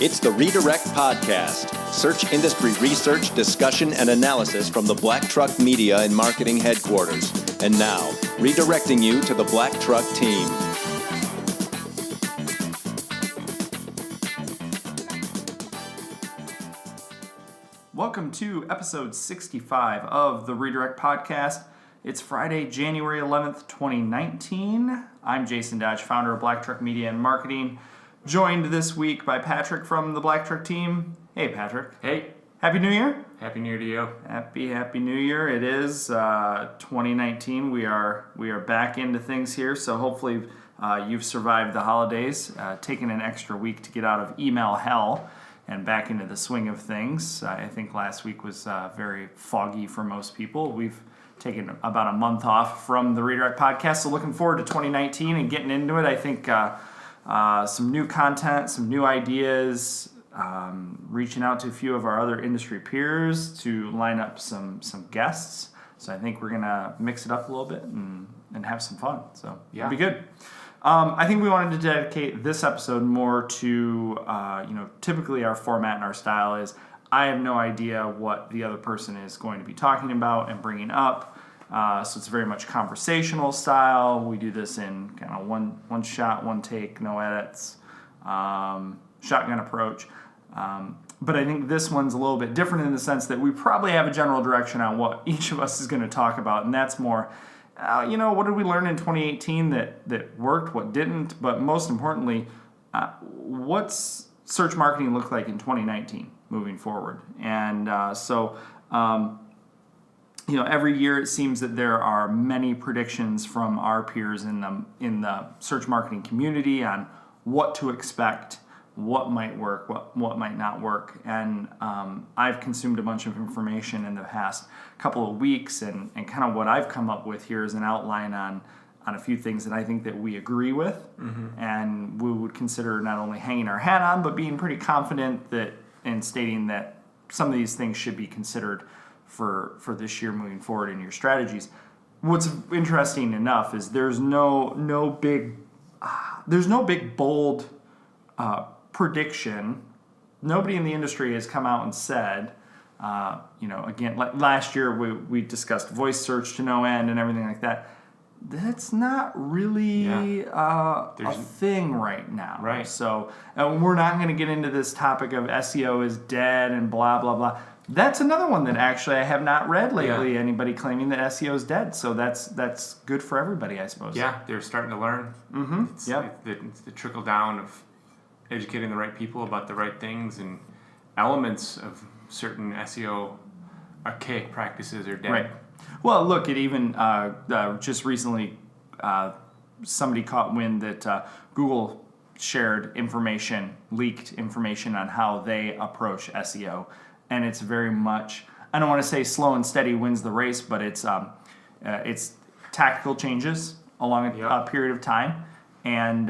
It's the Redirect Podcast. Search industry research, discussion, and analysis from the Black Truck Media and Marketing Headquarters. And now, redirecting you to the Black Truck team. Welcome to episode 65 of the Redirect Podcast. It's Friday, January 11th, 2019. I'm Jason Dodge, founder of Black Truck Media and Marketing, joined this week by Patrick from the Black Truck team. Hey, Patrick. Hey. Happy New Year. Happy New Year to you. Happy New Year. It is 2019. We are back into things here, so hopefully you've survived the holidays, taken an extra week to get out of email hell and back into the swing of things. I think last week was very foggy for most people. We've taken about a month off from the Redirect Podcast, so looking forward to 2019 and getting into it. I think some new content, some new ideas, reaching out to a few of our other industry peers to line up some guests. So I think we're going to mix it up a little bit and have some fun. So yeah, it'll be good. I think we wanted to dedicate this episode more to, typically our format and our style is I have no idea what the other person is going to be talking about and bringing up. So it's very much conversational style. We do this in kind of one shot, one take, no edits, shotgun approach. But I think this one's a little bit different in the sense that we probably have a general direction on what each of us is going to talk about, and that's more, what did we learn in 2018 that worked, what didn't, but most importantly, what's search marketing look like in 2019 moving forward? And every year it seems that there are many predictions from our peers in the search marketing community on what to expect, what might work, what might not work. And I've consumed a bunch of information in the past couple of weeks, and kind of what I've come up with here is an outline on a few things that I think that we agree with, and we would consider not only hanging our hat on, but being pretty confident that in stating that some of these things should be considered for this year moving forward in your strategies. What's interesting enough is there's no big bold prediction. Nobody in the industry has come out and said, again, like last year we discussed voice search to no end and everything like that. That's not really a thing right now. Right. So we're not going to get into this topic of SEO is dead and blah, blah, blah. That's another one that actually I have not read lately, anybody claiming that SEO is dead. So that's good for everybody, I suppose. Yeah, they're starting to learn. Mm-hmm. It's the trickle down of educating the right people about the right things, and elements of certain SEO archaic practices are dead. Right. Well, look, it even just recently somebody caught wind that Google shared leaked information on how they approach SEO. And it's very much, I don't want to say slow and steady wins the race, but it's tactical changes along a period of time. And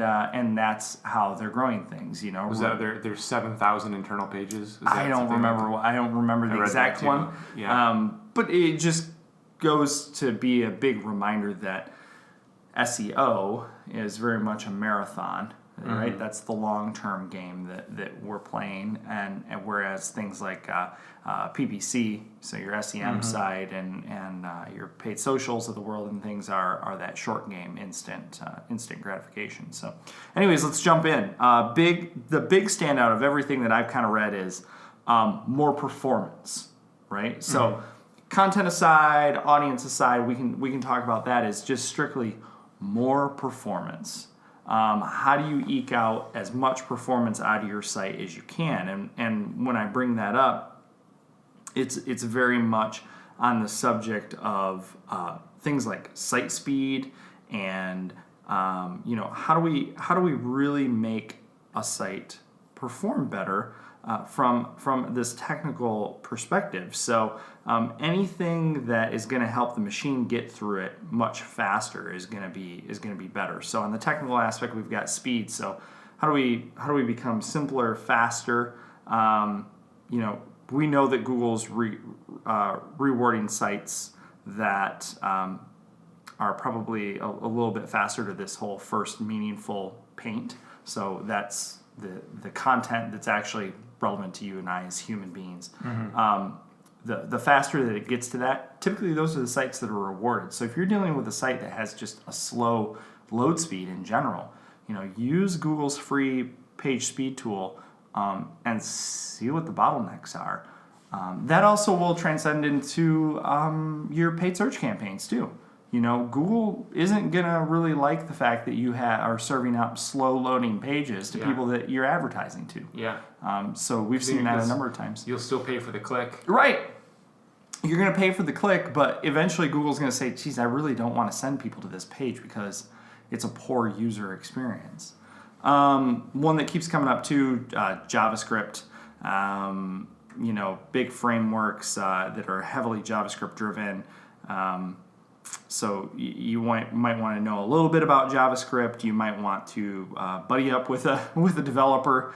that's how they're growing things, Was that there's 7,000 internal pages? I don't remember the exact one. Yeah. But it just goes to be a big reminder that SEO is very much a marathon, right? That's the long-term game that we're playing, and whereas things like PPC, so your SEM side and your paid socials of the world and things are that short game, instant gratification. So, anyways, let's jump in. The big standout of everything that I've kind of read is more performance, right? So. Content aside, audience aside, we can talk about that as just strictly more performance. How do you eke out as much performance out of your site as you can? And when I bring that up, it's very much on the subject of things like site speed and how do we really make a site perform better from this technical perspective. So anything that is going to help the machine get through it much faster is going to be better. So on the technical aspect, we've got speed. So how do we become simpler, faster? We know that Google's rewarding sites that are probably a little bit faster to this whole first meaningful paint. So that's the content that's actually relevant to you and I as human beings. The faster that it gets to that, typically those are the sites that are rewarded. So if you're dealing with a site that has just a slow load speed in general, use Google's free page speed tool and see what the bottlenecks are. That also will transcend into your paid search campaigns too. Google isn't going to really like the fact that you are serving up slow loading pages to people that you're advertising to. Yeah. So we've seen that a number of times. You'll still pay for the click. Right. You're going to pay for the click, but eventually Google's going to say, geez, I really don't want to send people to this page because it's a poor user experience. One that keeps coming up too, JavaScript. Big frameworks that are heavily JavaScript driven. So you might want to know a little bit about JavaScript. You might want to buddy up with a developer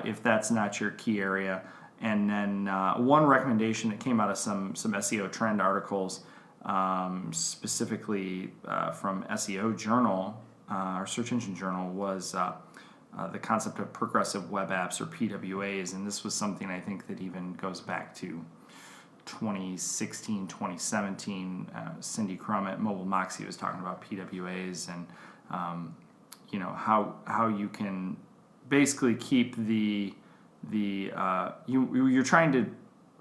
if that's not your key area. And then one recommendation that came out of some SEO trend articles, specifically from SEO Journal, our Search Engine Journal, was the concept of progressive web apps, or PWAs. And this was something I think that even goes back to 2016, 2017. Cindy Crum at Mobile Moxie was talking about PWAs and how you can basically keep you're trying to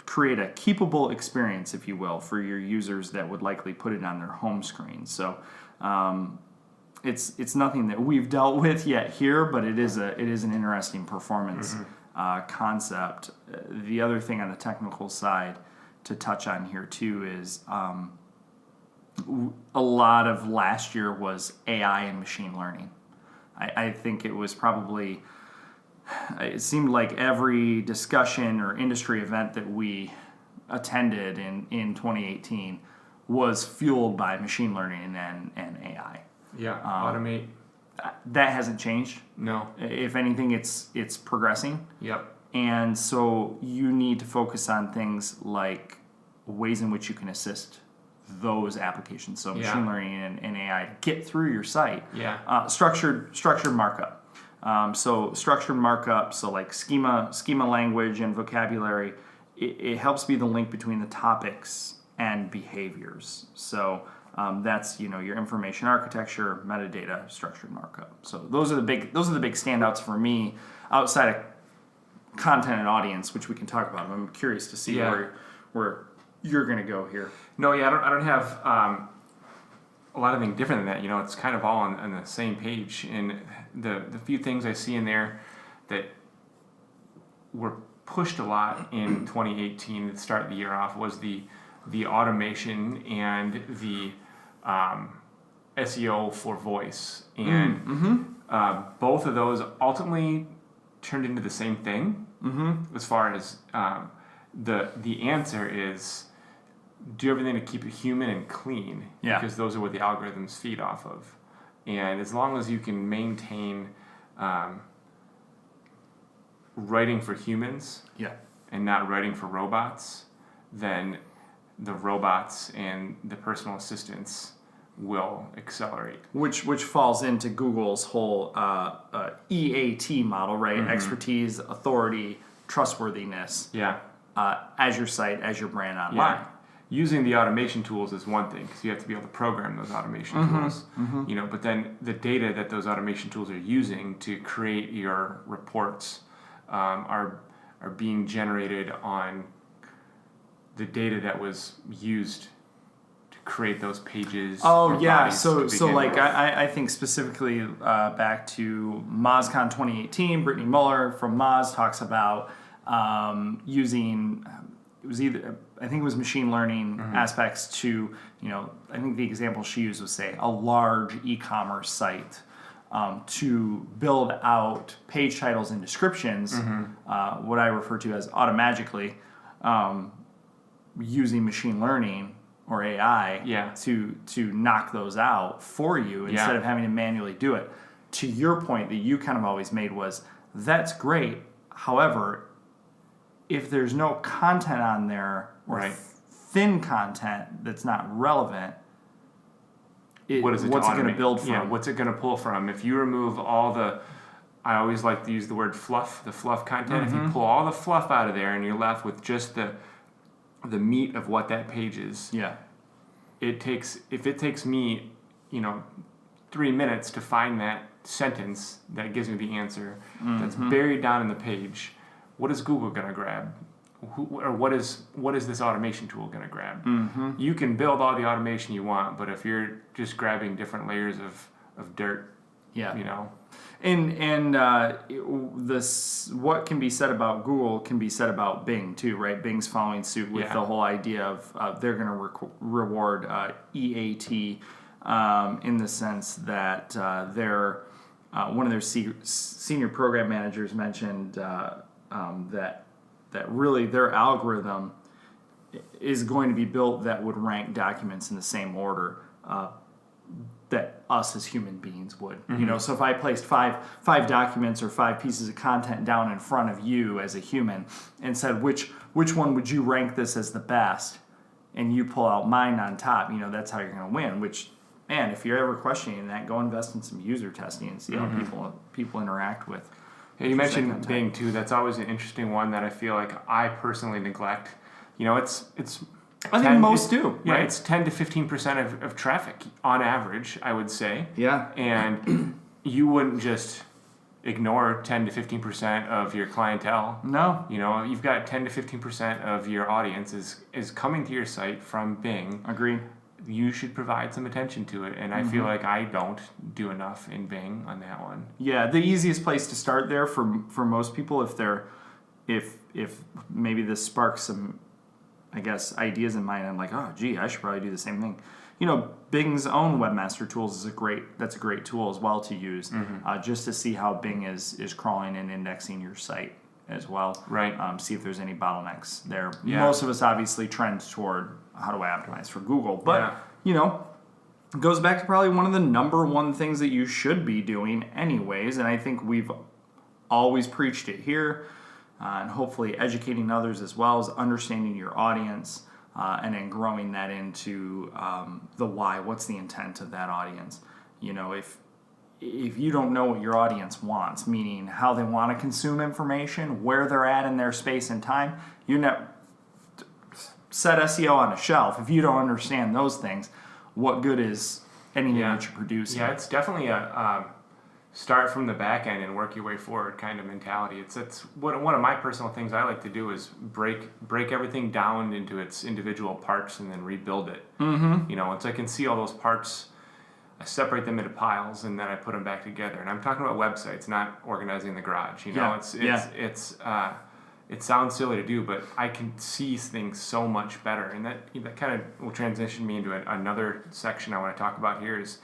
create a keepable experience, if you will, for your users that would likely put it on their home screen. So it's nothing that we've dealt with yet here, but it is an interesting performance concept. The other thing on the technical side to touch on here too is a lot of last year was AI and machine learning. I think it was probably, it seemed like every discussion or industry event that we attended in 2018 was fueled by machine learning and AI. Yeah, automate. That hasn't changed. No. If anything, it's progressing. Yep. And so you need to focus on things like ways in which you can assist those applications. So machine learning and AI to get through your site. Yeah. Structured markup. So structured markup, so like schema language and vocabulary, it helps be the link between the topics and behaviors. So that's your information architecture, metadata, structured markup. So those are the big standouts for me outside of content and audience, which we can talk about. I'm curious to see where you're going to go here. No, I don't have a lot of things different than that. It's kind of all on the same page. And the few things I see in there that were pushed a lot in 2018 to start the year off was the automation and the SEO for voice. And both of those ultimately turned into the same thing. As far as the answer is, do everything to keep it human and clean, because those are what the algorithms feed off of. And as long as you can maintain writing for humans and not writing for robots, then the robots and the personal assistants will accelerate. Which falls into Google's whole EAT model, right? Expertise, authority, trustworthiness. As your site, as your brand online. Using the automation tools is one thing, because you have to be able to program those automation tools. But then the data that those automation tools are using to create your reports are being generated on the data that was used to create those pages. Oh yeah, so like I think specifically back to MozCon 2018, Brittany Muller from Moz talks about using, it was either, I think it was machine learning aspects to, I think the example she used was, say, a large e-commerce site to build out page titles and descriptions, what I refer to as automagically, using machine learning or AI to knock those out for you instead of having to manually do it. To your point that you kind of always made was, that's great. However, if there's no content on there or thin content that's not relevant, what's it going to build from? Yeah, what's it going to pull from? If you remove all the I always like to use the word fluff, the fluff content. If you pull all the fluff out of there and you're left with just the meat of what that page is, if it takes me, 3 minutes to find that sentence that gives me the answer that's buried down in the page, what is Google going to grab? What is this automation tool going to grab? You can build all the automation you want, but if you're just grabbing different layers of dirt, And this, what can be said about Google can be said about Bing too, right? Bing's following suit with the whole idea of they're going to reward EAT in the sense that they're one of their senior program managers mentioned that really their algorithm is going to be built that would rank documents in the same order that us as human beings would. So if I placed five documents or 5 pieces of content down in front of you as a human and said which one would you rank this as the best, and you pull out mine on top, that's how you're going to win. Which, man, if you're ever questioning that, go invest in some user testing and see how people interact with. Yeah, you mentioned Bing too. That's always an interesting one that I feel like I personally neglect. I think most do. Yeah, right? it's 10 to 15% of traffic on average, I would say. Yeah. And you wouldn't just ignore 10 to 15% of your clientele. No. You've got 10 to 15% of your audience is coming to your site from Bing. Agreed. You should provide some attention to it, and I feel like I don't do enough in Bing on that one. Yeah, the easiest place to start there for most people, if maybe this sparks some, I guess, ideas in mind. I'm like, oh, gee, I should probably do the same thing. Bing's own Webmaster Tools is a great tool as well to use, just to see how Bing is crawling and indexing your site as well. Right. See if there's any bottlenecks there. Yeah. Most of us obviously trend toward how do I optimize for Google, but it goes back to probably one of the number one things that you should be doing anyways, and I think we've always preached it here. And hopefully educating others as well as understanding your audience and then growing that into the why. What's the intent of that audience? If you don't know what your audience wants, meaning how they want to consume information, where they're at in their space and time, set SEO on a shelf. If you don't understand those things, what good is anything that you're producing? Yeah, it's definitely a start from the back end and work your way forward kind of mentality. It's one of my personal things I like to do is break everything down into its individual parts and then rebuild it. Once I can see all those parts, I separate them into piles and then I put them back together. And I'm talking about websites, not organizing the garage. It sounds silly to do, but I can see things so much better. And that kind of will transition me into another section I want to talk about here is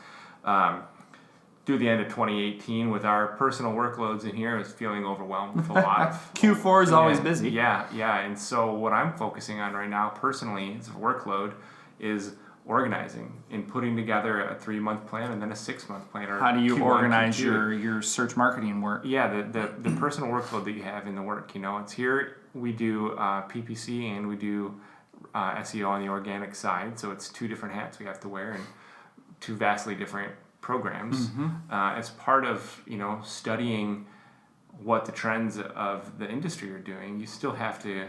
through the end of 2018 with our personal workloads in here, I was feeling overwhelmed with a lot of... Q4 is always busy. Yeah. And so what I'm focusing on right now personally as a workload is organizing and putting together a 3-month plan and then a 6-month plan. Or how do you Q1, organize Q2. your search marketing work? Yeah, the personal workload that you have in the work. It's here we do PPC and we do SEO on the organic side. So it's 2 different hats we have to wear and 2 vastly different programs. As part of studying what the trends of the industry are doing, you still have to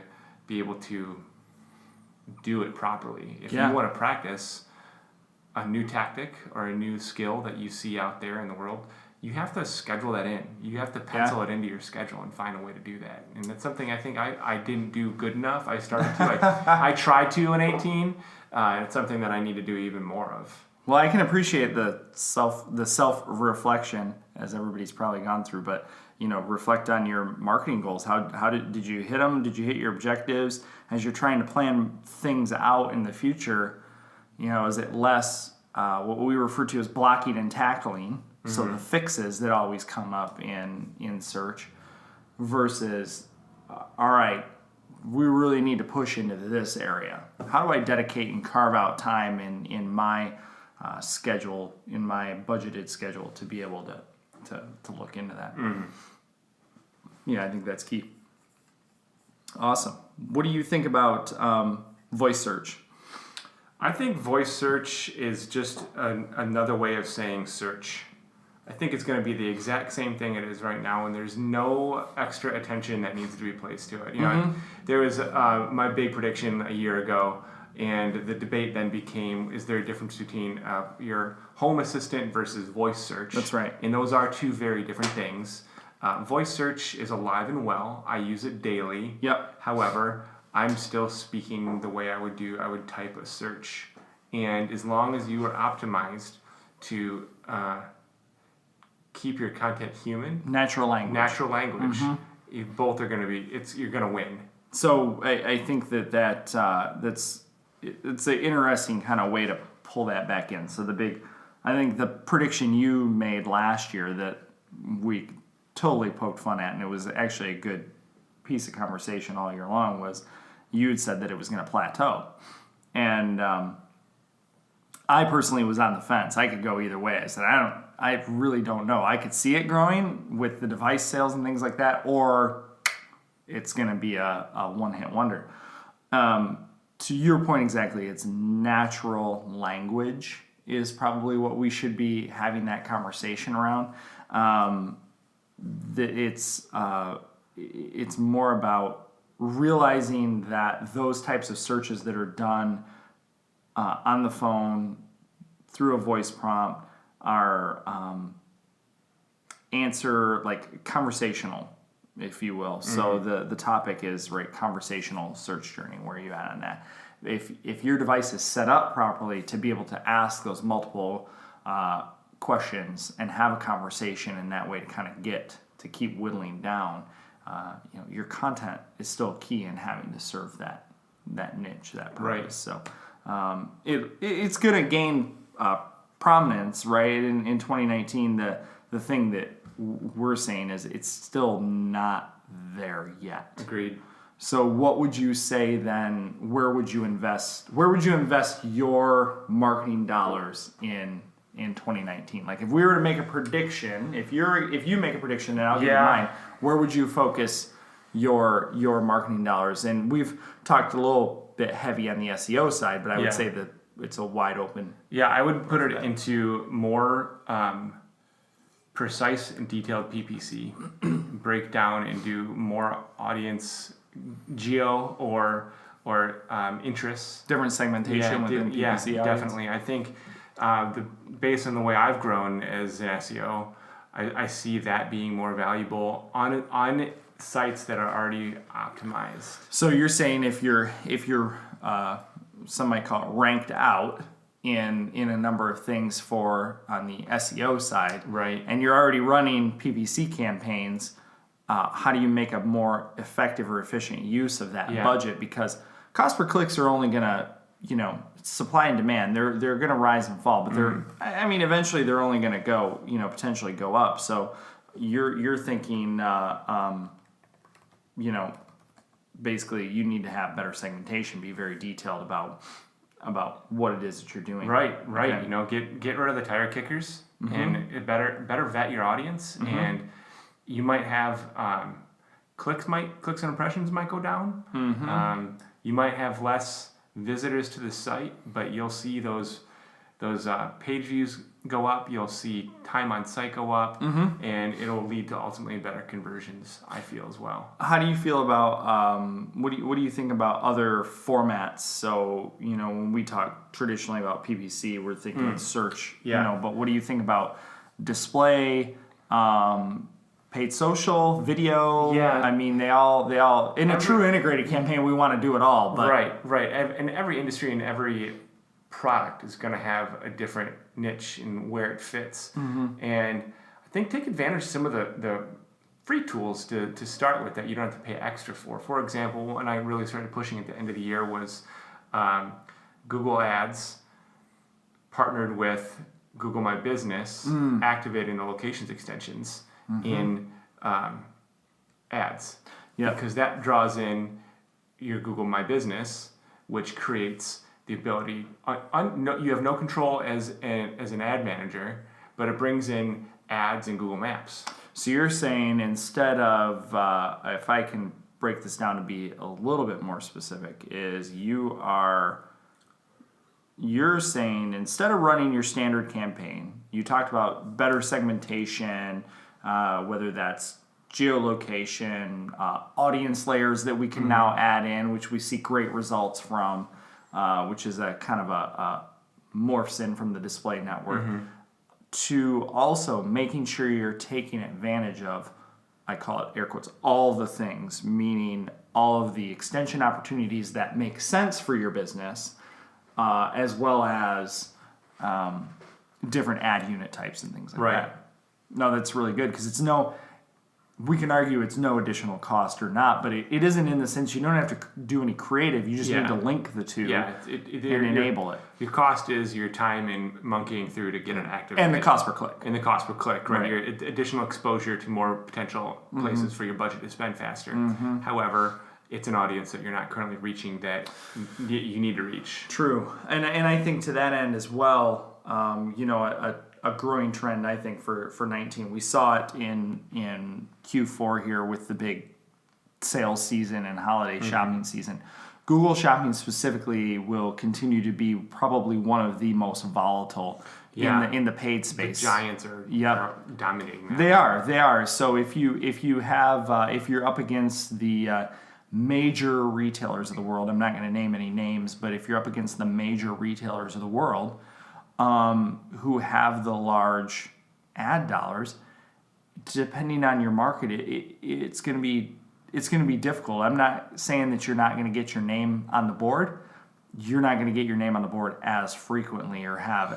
be able to do it properly. If you want to practice a new tactic or a new skill that you see out there in the world, you have to schedule that in. You have to pencil it into your schedule and find a way to do that. And that's something I think I didn't do good enough. I started to. I tried to in 18. It's something that I need to do even more of. Well, I can appreciate the self-reflection, as everybody's probably gone through, but reflect on your marketing goals. How did you hit them? Did you hit your objectives? As you're trying to plan things out in the future, is it less what we refer to as blocking and tackling, so the fixes that always come up in search, versus all right, we really need to push into this area. How do I dedicate and carve out time in my schedule, in my budgeted schedule, to be able to look into that? Yeah, I think that's key. Awesome. What do you think about voice search? I think voice search is just another way of saying search. I think it's going to be the exact same thing it is right now, and there's no extra attention that needs to be placed to it. You know, there was my big prediction a year ago, and the debate then became: is there a difference between your home assistant versus voice search? That's right. And those are two very different things. Voice search is alive and well. I use it daily. Yep. However, I'm still speaking the way I would type a search, and as long as you are optimized to keep your content human, Natural language. you both are going to be. You're going to win. So I think that's it's an interesting kind of way to pull that back in. So I think the prediction you made last year that we totally poked fun at, and it was actually a good piece of conversation all year long, was you had said that it was going to plateau, and I personally was on the fence. I could go either way. I said, I really don't know. I could see it growing with the device sales and things like that, or it's going to be a one-hit wonder. To your point exactly, it's natural language is probably what we should be having that conversation around. It's more about realizing that those types of searches that are done on the phone through a voice prompt are conversational, if you will. So the topic is conversational search journey. Where are you at on that? If your device is set up properly to be able to ask those multiple questions and have a conversation in that way to kind of keep whittling down, your content is still key in having to serve that niche, that purpose. Right. So it's going to gain prominence, right? In 2019, the thing that we're saying is it's still not there yet. Agreed. So what would you say then? Where would you invest your marketing dollars in 2019? Like if we were to make a prediction, if you make a prediction and I'll give you mine, where would you focus your marketing dollars? And we've talked a little bit heavy on the SEO side, but I would say that it's a wide open. Yeah, I would put it into more precise and detailed PPC, break down and do more audience geo or interests. Different segmentation within PPC audience. Definitely. I think based on the way I've grown as an SEO, I see that being more valuable on sites that are already optimized. So you're saying if you're some might call it ranked out in a number of things on the SEO side, right? And you're already running PPC campaigns, how do you make a more effective or efficient use of that budget? Because cost per clicks are only gonna, supply and demand, they're gonna rise and fall, but eventually they're only gonna go, potentially go up. So you're thinking, basically you need to have better segmentation, be very detailed about what it is that you're doing. Right. Okay. Get rid of the tire kickers and better vet your audience, and you might have clicks and impressions might go down. You might have less visitors to the site, but you'll see those page views go up. You'll see time on site go up, and it'll lead to ultimately better conversions, I feel, as well. How do you feel about what do you think about other formats? So when we talk traditionally about PPC, we're thinking search. But what do you think about display, paid social, video? Yeah. I mean, they all in a true integrated campaign, we want to do it all. But right. And every industry and every product is going to have a different niche and where it fits. And I think take advantage of some of the free tools to start with that you don't have to pay extra for. For example, when I really started pushing at the end of the year was Google Ads partnered with Google My Business, activating the locations extensions in ads. Yeah. Because that draws in your Google My Business, which creates the ability, you have no control as an ad manager, but it brings in ads in Google Maps. So you're saying instead of, if I can break this down to be a little bit more specific, is you are you're saying instead of running your standard campaign, you talked about better segmentation, whether that's geolocation, audience layers that we can now add in, which we see great results from, which is a kind of a morphs in from the display network, to also making sure you're taking advantage of, I call it air quotes, all the things, meaning all of the extension opportunities that make sense for your business, as well as different ad unit types and things like that. No, that's really good because we can argue it's no additional cost or not, but it isn't in the sense you don't have to do any creative. You just need to link the two and enable it. Your cost is your time in monkeying through to get an active. And the cost per click. And the cost per click, right? Your additional exposure to more potential places for your budget to spend faster. However, it's an audience that you're not currently reaching that you need to reach. True. And I think to that end as well, a growing trend, I think, for 19. We saw it in Q4 here with the big sales season and holiday shopping season. Google Shopping specifically will continue to be probably one of the most volatile in the paid space. The giants are dominating that. They are. So if you're up against the major retailers of the world, I'm not going to name any names, but if you're up against the major retailers of the world, who have the large ad dollars, depending on your market, it's going to be difficult. I'm not saying that you're not going to get your name on the board. You're not going to get your name on the board as frequently or have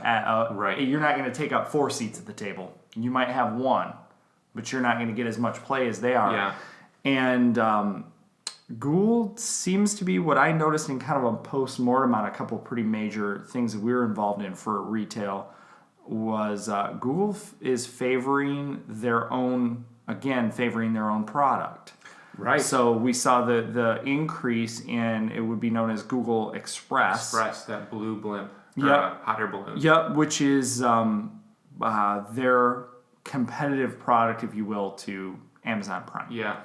You're not going to take up 4 seats at the table. You might have 1, but you're not going to get as much play as they are. Yeah. And Google seems to be, what I noticed in kind of a post-mortem on a couple pretty major things that we were involved in for retail, was Google is favoring their own product. Right. So we saw the increase in, it would be known as Google Express. That blue blimp. Hot air balloon. Yep, which is their competitive product, if you will, to Amazon Prime. Yeah.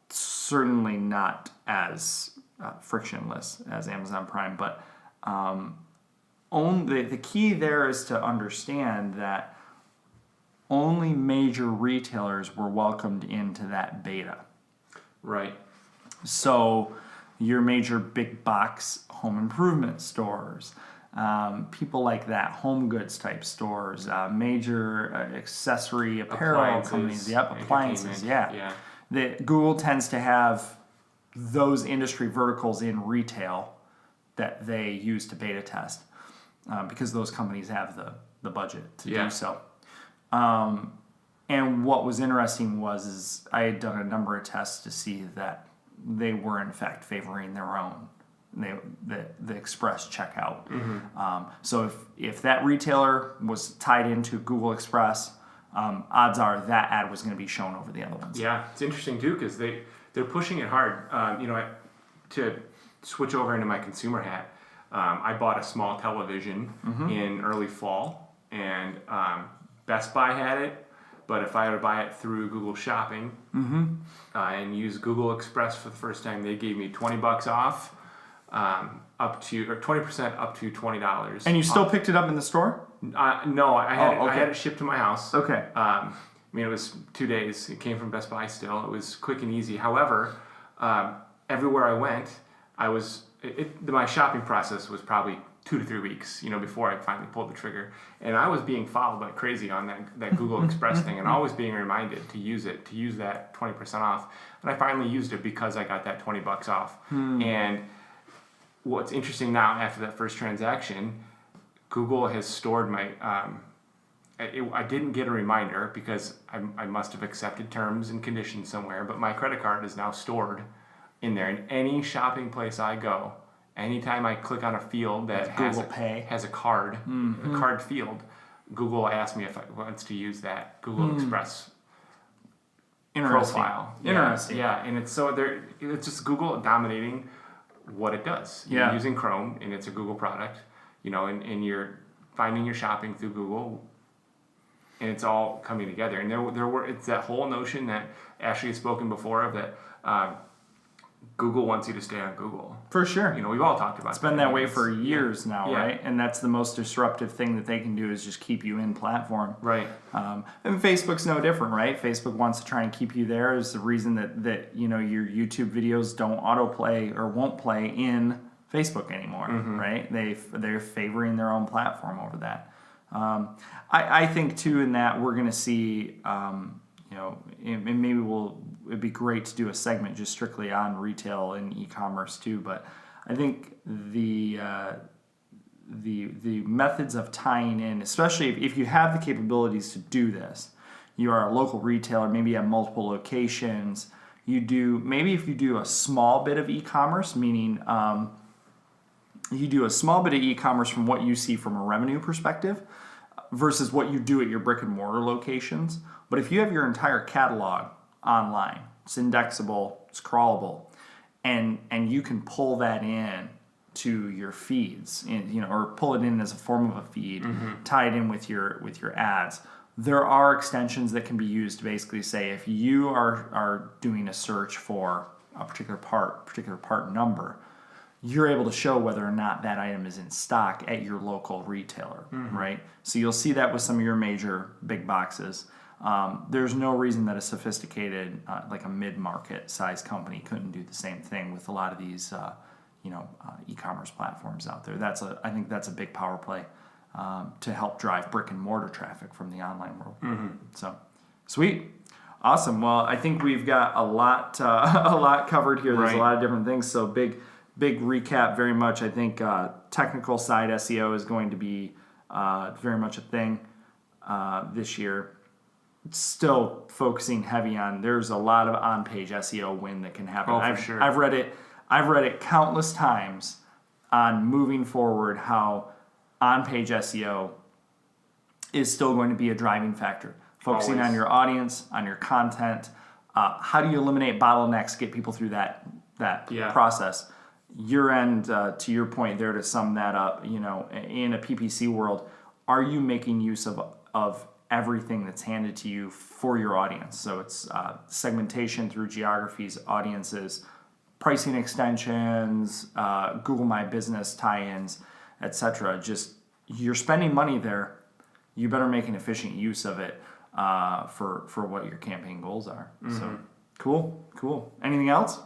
Certainly not as frictionless as Amazon Prime, but the key there is to understand that only major retailers were welcomed into that beta. Right. So your major big box home improvement stores, people like that, home goods type stores, major accessory apparel companies, appliances, that Google tends to have those industry verticals in retail that they use to beta test, because those companies have the budget to do so. And what was interesting is I had done a number of tests to see that they were in fact favoring their own, the Express checkout. So if that retailer was tied into Google Express, odds are that ad was going to be shown over the other ones. Yeah, it's interesting too because they're pushing it hard. To switch over into my consumer hat, I bought a small television in early fall, and Best Buy had it. But if I were to buy it through Google Shopping and use Google Express for the first time, they gave me $20 off, up to 20% up to $20. And you still picked it up in the store? No, I had it shipped to my house. Okay. It was 2 days. It came from Best Buy still. It was quick and easy. However, everywhere I went, my shopping process was probably 2 to 3 weeks, before I finally pulled the trigger. And I was being followed like crazy on that Google Express thing, and always being reminded to use that 20% off. And I finally used it because I got that $20 off. And what's interesting now, after that first transaction, Google has stored my... I didn't get a reminder because I must have accepted terms and conditions somewhere, but my credit card is now stored in there. In any shopping place I go, anytime I click on a field that has a card, a card field, Google asks me if I want to use that Google Express profile. Interesting. Yeah, and it's just Google dominating what it does. You're using Chrome, and it's a Google product, and you're finding your shopping through Google, and it's all coming together. And it's that whole notion that Ashley has spoken before of that Google wants you to stay on Google. For sure. You know, we've all talked about It's been that way for years now, Yeah. right? And that's the most disruptive thing that they can do is just keep you in platform. Right. And Facebook's no different, right? Facebook wants to try and keep you there. Is the reason that you know your YouTube videos don't autoplay or won't play in Facebook anymore, right? They're favoring their own platform over that. I think too in that we're going to see, you know, and maybe it'd be great to do a segment just strictly on retail and e-commerce too. But I think the methods of tying in, especially if you have the capabilities to do this, you are a local retailer, maybe you have multiple locations. Maybe if you do a small bit of e-commerce, meaning you do a small bit of e-commerce from what you see from a revenue perspective versus what you do at your brick and mortar locations. But if you have your entire catalog online, it's indexable, it's crawlable, and you can pull that in to your feeds, you know, or pull it in as a form of a feed, tie it in with your ads. There are extensions that can be used to basically say if you are doing a search for a particular part number, you're able to show whether or not that item is in stock at your local retailer, right? So you'll see that with some of your major big boxes. There's no reason that a sophisticated, like a mid-market size company couldn't do the same thing with a lot of these, e-commerce platforms out there. I think that's a big power play to help drive brick and mortar traffic from the online world. So, sweet. Awesome. Well, I think we've got a lot covered here. There's a lot of different things. So big recap. Very much. I think technical side SEO is going to be very much a thing this year. Still focusing heavy on. There's a lot of on-page SEO win that can happen. For sure. I've read it countless times on moving forward how on-page SEO is still going to be a driving factor. Focusing on your audience, on your content. How do you eliminate bottlenecks, get people through that process? Your end, to your point there, to sum that up, you know, in a PPC world, are you making use of everything that's handed to you for your audience? So it's segmentation through geographies, audiences, pricing extensions, Google My Business tie-ins, etc. Just you're spending money there. You better make an efficient use of it for what your campaign goals are. So cool. Anything else?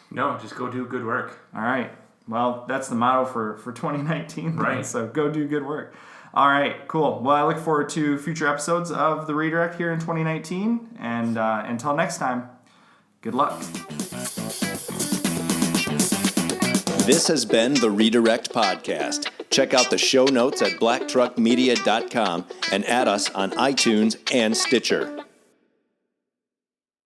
No, just go do good work. All right. Well, that's the motto for 2019. Right. So go do good work. All right, cool. Well, I look forward to future episodes of The Redirect here in 2019. And until next time, good luck. This has been the Redirect Podcast. Check out the show notes at blacktruckmedia.com and add us on iTunes and Stitcher.